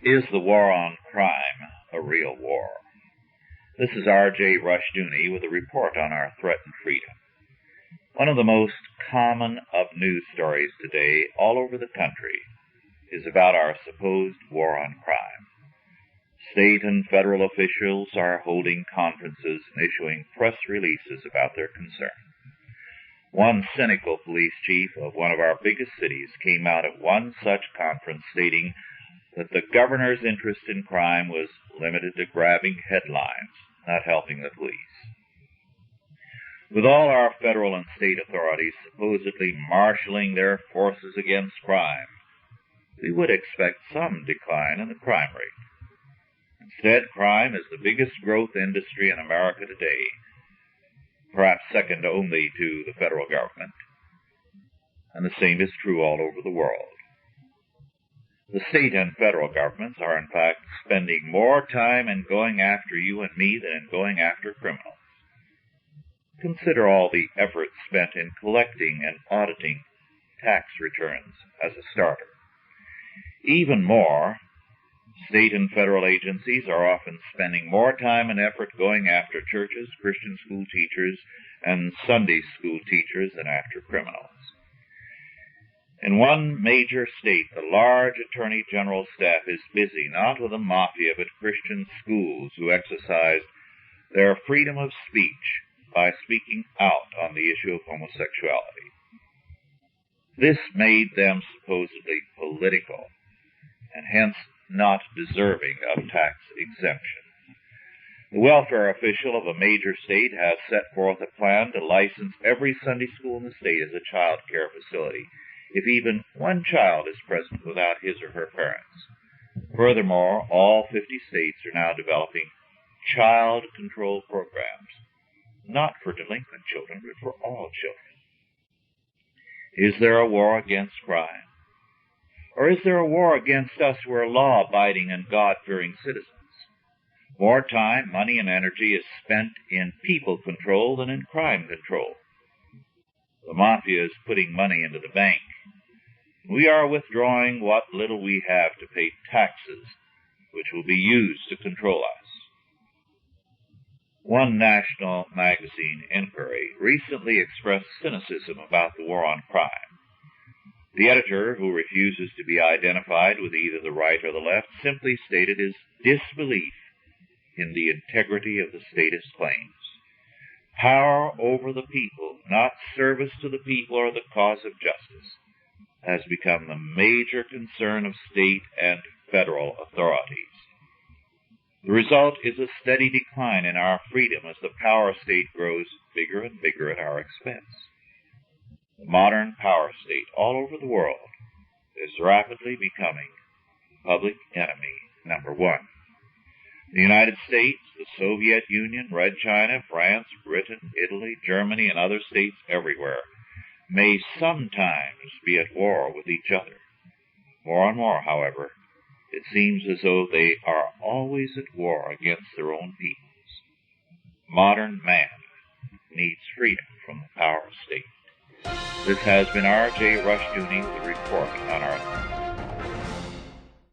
Is the war on crime a real war? This is R.J. Rushdoony with a report on our threatened freedom. One of the most common of news stories today all over the country is about our supposed war on crime. State and federal officials are holding conferences and issuing press releases about their concern. One cynical police chief of one of our biggest cities came out at one such conference stating that the governor's interest in crime was limited to grabbing headlines, not helping the police. With all our federal and state authorities supposedly marshaling their forces against crime, we would expect some decline in the crime rate. Instead, crime is the biggest growth industry in America today, perhaps second only to the federal government, and the same is true all over the world. The state and federal governments are, in fact, spending more time in going after you and me than in going after criminals. Consider all the effort spent in collecting and auditing tax returns as a starter. Even more, state and federal agencies are often spending more time and effort going after churches, Christian school teachers, and Sunday school teachers than after criminals. In one major state, the large attorney general staff is busy not with a mafia but Christian schools who exercised their freedom of speech by speaking out on the issue of homosexuality. This made them supposedly political and hence not deserving of tax exemption. The welfare official of a major state has set forth a plan to license every Sunday school in the state as a child care facility, if even one child is present without his or her parents. Furthermore, all 50 states are now developing child control programs, not for delinquent children, but for all children. Is there a war against crime? Or is there a war against us who are law-abiding and God-fearing citizens? More time, money, and energy is spent in people control than in crime control. The mafia is putting money into the bank. We are withdrawing what little we have to pay taxes, which will be used to control us. One national magazine inquiry recently expressed cynicism about the war on crime. The editor, who refuses to be identified with either the right or the left, simply stated his disbelief in the integrity of the statist claims. Power over the people, not service to the people or the cause of justice, has become the major concern of state and federal authorities. The result is a steady decline in our freedom as the power state grows bigger and bigger at our expense. The modern power state all over the world is rapidly becoming public enemy number one. The United States, the Soviet Union, Red China, France, Britain, Italy, Germany, and other states everywhere may sometimes be at war with each other. More and more, however, it seems as though they are always at war against their own peoples. Modern man needs freedom from the power state. This has been R.J. Rushdoony with a report on our